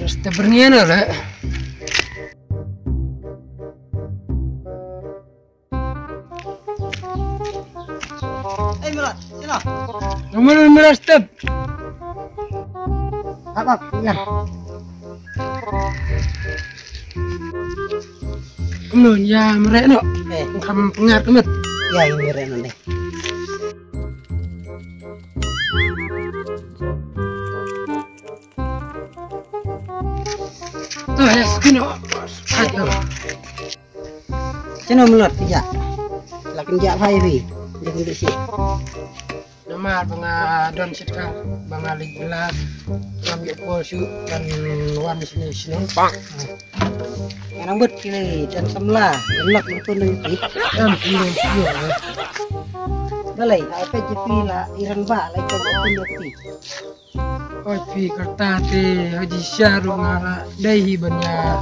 Resta bernian lah. Murat, sino? Nomor step. Apa? Ya. Kemudian ya mereka kamu pengar kemet. Ya ini mereka nih. Tuh ya segini. Aduh. Sino mulut tiga. Lakin jak fire. Jadi bersih. Nama Don Sitka, Bang Ali Gelas, ambil polsu dan wan di sini pak. Yang rambut kiri dan semlah, gelap betul nanti. Belum. Balai, apa jepi lah iran ba, lah ikut betul nanti. Oh pi kerta te haji syaru ngala dai banyak.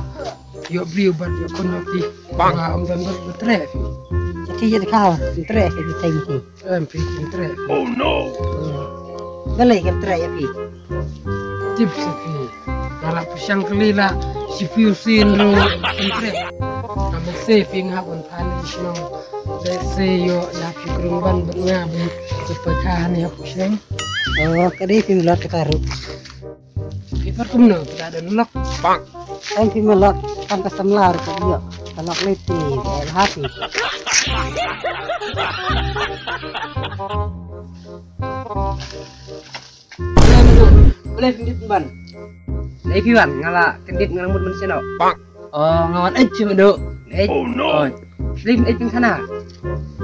Yuk beri ubat yuk konyoki. Bang om dan bertref. Jadi kau interest di time MP interest. Oh no. Balai interest ya pi. Tips pi. Kalau pusang kelila si piusin ro interest. Kamu saving hapun tani sino. Dese yo ya pikrumban bengabi kepecahan ya pusang. Oh, kadai pi melot ketaru. Kita kumno tidak ada nolak. Bang. Kan pi melot kan kesemlar ke dia. Kalau leti, hati. Boleh kendit ban. Lagi ban ngala kendit ngamut manusia no. Pak. Oh ngawan aja mendo. Oh no. Slim ping sana.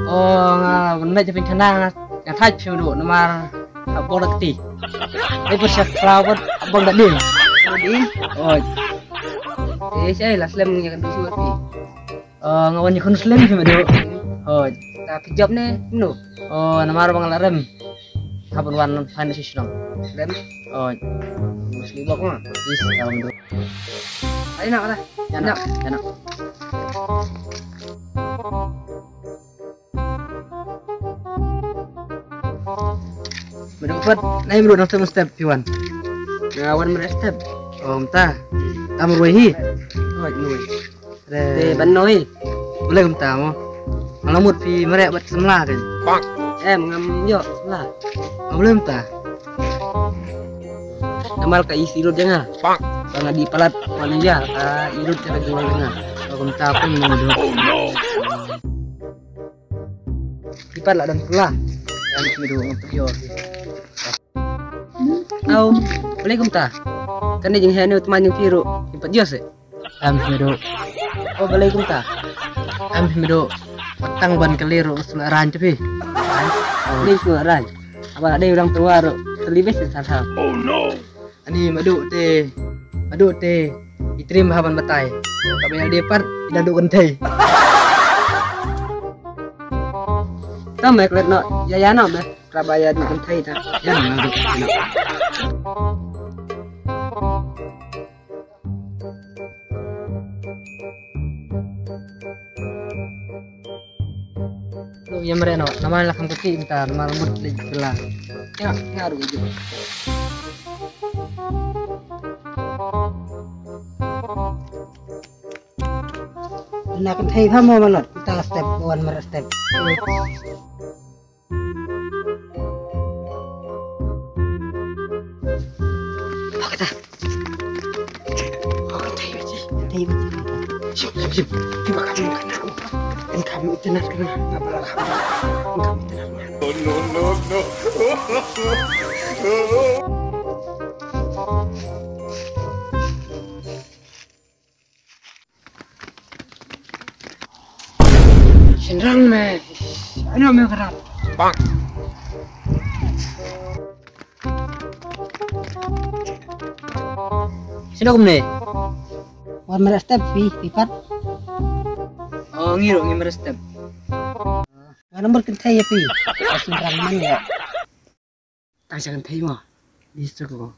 Oh ngala benar je ping sana. Yang touch mendo nomor bola keti. Ini persiap flower abang dak din. Din. Oh. Saya lah slim yang kan suat pi. Ngawan ni kun slim mendo. Oh, tapi jawabnya no. Oh, nama orang alarm. Kapan wan final season? Lem. Oh, muslim bok mah. Is dalam tu. Ayo nak lah. Jangan. Mendapat, naik dulu nanti step Iwan. Ngawan step. Oh, entah. Tamur wahi. Oh, nuai. De banoi. Boleh kumta mo. Malamut pi merek buat semlah kan. Pak. Ngam yo lah. Boleh entah. Namal ka isi rut jangan. Pak. Bang di palat manusia ka irut cara jual jangan. Kalau tak pun mau dulu. Oh no. Lipat lah dan pula. Yang midu untuk yo. Au, boleh kumta. Kan dia jeung hanu teman yang piru. Lipat jos e. Midu. Oh, boleh kumta. Midu. Petang ban keliru sularan cepi. Ini sularan. Apa ada orang tua ro terlibis salah. Oh no. Ani madu teh. Itrim haban batai. Kami ada depan daduk gentai. Tamek let no. Ya no me. Rabaya di gentai ta. Ya madu. Yang mereka nama lakam kecil entar nama rambut di sebelah ya ngaruh itu nak thầy pha mau malot kita step one mer step apa kata thầy siap coba kamu kan kami tenang kena apa kami tenang no senang me ini me kerap bang sini aku nih wan mer step pipat. Oh, ngiru step. Nomor kita ya pi. Masih ramai ya. Tak jangan tahu mah. Bisa kok.